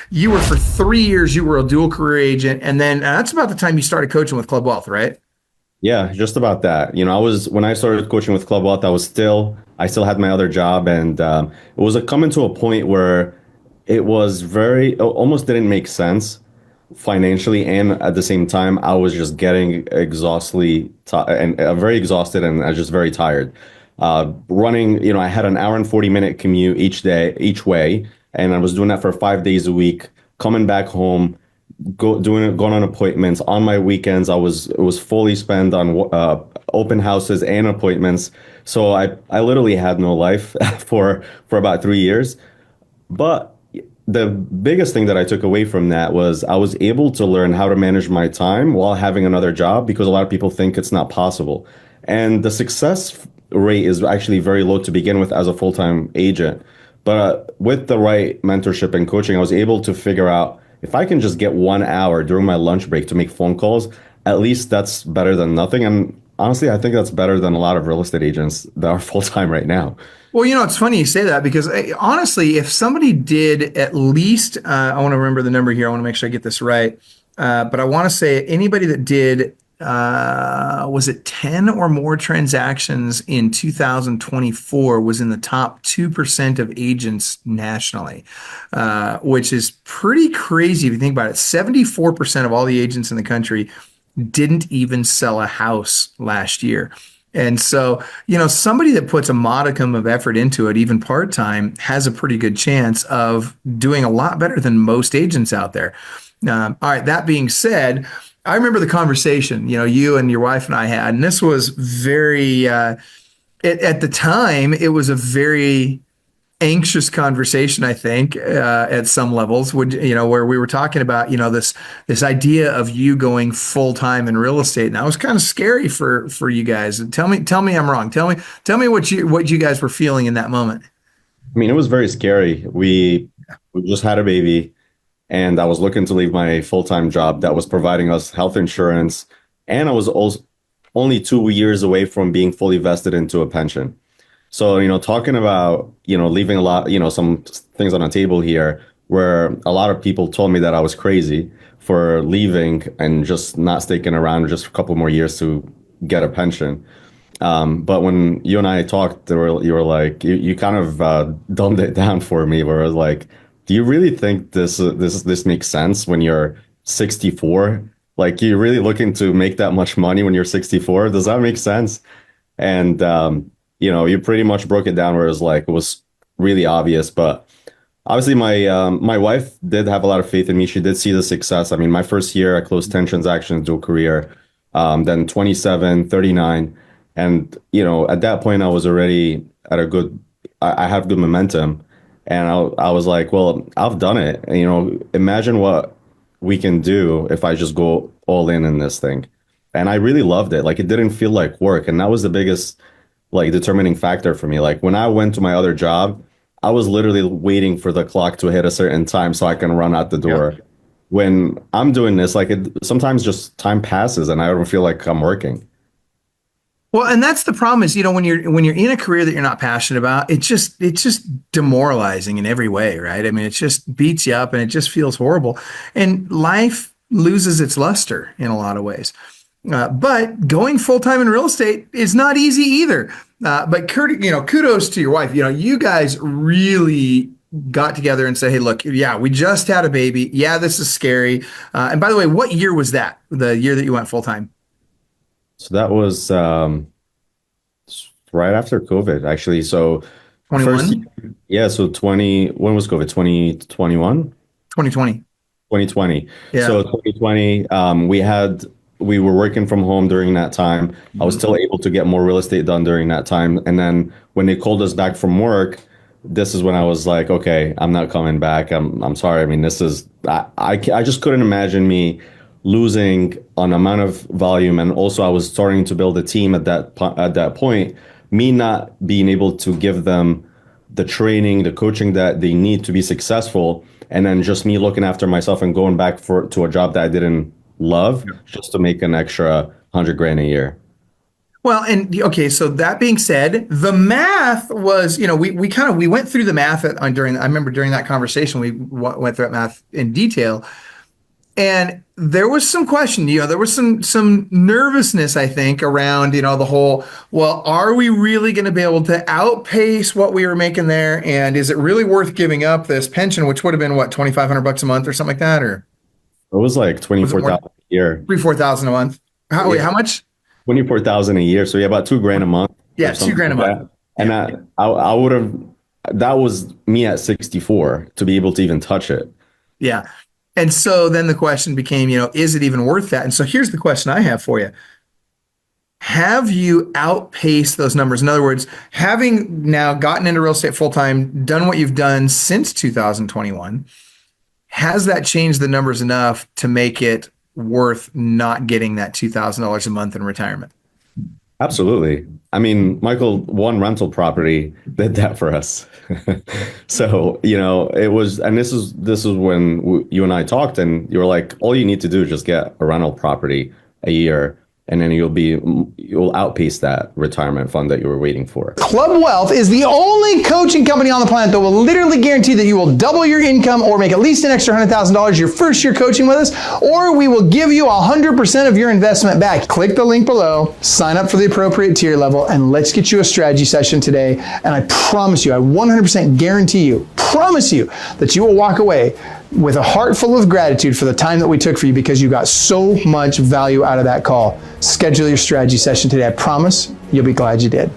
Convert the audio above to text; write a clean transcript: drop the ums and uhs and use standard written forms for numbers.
you were for 3 years, you were a dual career agent. And then that's about the time you started coaching with Club Wealth, right? Yeah, just about that. When I started coaching with Club Wealth, I still had my other job, and it was coming to a point where it almost didn't make sense financially, and at the same time, I was just getting very exhausted, and I was just very tired. Running, I had an hour and 40-minute commute each way, and I was doing that for 5 days a week, coming back home going on appointments on my weekends. It was fully spent on open houses and appointments. So I literally had no life for about 3 years. But the biggest thing that I took away from that was I was able to learn how to manage my time while having another job, because a lot of people think it's not possible. And the success rate is actually very low to begin with as a full-time agent. But with the right mentorship and coaching, I was able to figure out, if I can just get 1 hour during my lunch break to make phone calls, at least that's better than nothing. And honestly, I think that's better than a lot of real estate agents that are full time right now. Well, it's funny you say that, because honestly, if somebody did at least, I want to remember the number here. I want to make sure I get this right. But I want to say anybody that did, was it 10 or more transactions in 2024 was in the top 2% of agents nationally, which is pretty crazy if you think about it. 74% of all the agents in the country didn't even sell a house last year. And so, somebody that puts a modicum of effort into it, even part-time, has a pretty good chance of doing a lot better than most agents out there. All right, that being said, I remember the conversation, you and your wife and I had, and this was very, at the time, it was a very anxious conversation, I think, at some levels, where we were talking about, this idea of you going full time in real estate. And that was kind of scary for you guys. Tell me I'm wrong. Tell me what you guys were feeling in that moment. I mean, it was very scary. We just had a baby, and I was looking to leave my full-time job that was providing us health insurance, and I was also only 2 years away from being fully vested into a pension. So, talking about, leaving a lot, some things on the table here, where a lot of people told me that I was crazy for leaving and just not sticking around just a couple more years to get a pension. But when you and I talked, you were like, you kind of dumbed it down for me, where I was like, do you really think this makes sense when you're 64? Like, you're really looking to make that much money when you're 64? Does that make sense? And you pretty much broke it down where it was really obvious. But obviously, my wife did have a lot of faith in me. She did see the success. I mean, my first year, I closed 10 transactions, dual career, then 27, 39. And, at that point, I was already I had good momentum. And I was like, well, I've done it. And, imagine what we can do if I just go all in this thing. And I really loved it. Like, it didn't feel like work. And that was the biggest, determining factor for me. Like, when I went to my other job, I was literally waiting for the clock to hit a certain time so I can run out the door. Yeah. When I'm doing this, sometimes just time passes and I don't feel like I'm working. Well, and that's the problem is, when you're in a career that you're not passionate about, it's just demoralizing in every way, right? I mean, it just beats you up and it just feels horrible. And life loses its luster in a lot of ways. But going full-time in real estate is not easy either. But kudos to your wife. You guys really got together and said, hey, look, yeah, we just had a baby. Yeah, this is scary. And by the way, what year was that? The year that you went full-time? So that was right after COVID, actually. So 21? Yeah. So when was COVID? 2021? 2020. 2020. Yeah. So 2020, we were working from home during that time. I was still able to get more real estate done during that time. And then when they called us back from work, this is when I was like, okay, I'm not coming back. I'm sorry. I mean, I just couldn't imagine me losing an amount of volume. And also I was starting to build a team at that point, me not being able to give them the training, the coaching that they need to be successful. And then just me looking after myself and going back to a job that I didn't love just to make an extra $100,000 a year. Well, and okay, so that being said, the math was, we went through the math I remember during that conversation, we went through that math in detail. And there was some question, there was some nervousness, I think, around, the whole, well, are we really going to be able to outpace what we were making there? And is it really worth giving up this pension, which would have been what, $2,500 a month or something like that? Or it was like 24,000 a year. 3,000-4,000 a month. Wait, how much? 24,000 a year. So yeah, about $2,000 a month. Yeah, $2,000 a month. And I would have, that was me at 64 to be able to even touch it. Yeah. And so then the question became, is it even worth that? And so here's the question I have for you. Have you outpaced those numbers? In other words, having now gotten into real estate full-time, done what you've done since 2021, has that changed the numbers enough to make it worth not getting that $2,000 a month in retirement? Absolutely. I mean, Michael, one rental property did that for us. So, it was, and this is when you and I talked, and you were like, all you need to do is just get a rental property a year, and then you'll outpace that retirement fund that you were waiting for. Club Wealth is the only coaching company on the planet that will literally guarantee that you will double your income or make at least an extra $100,000 your first year coaching with us, or we will give you 100% of your investment back. Click the link below, sign up for the appropriate tier level, and let's get you a strategy session today. And I promise you, I 100% guarantee you, promise you that you will walk away with a heart full of gratitude for the time that we took for you, because you got so much value out of that call. Schedule your strategy session today. I promise you'll be glad you did.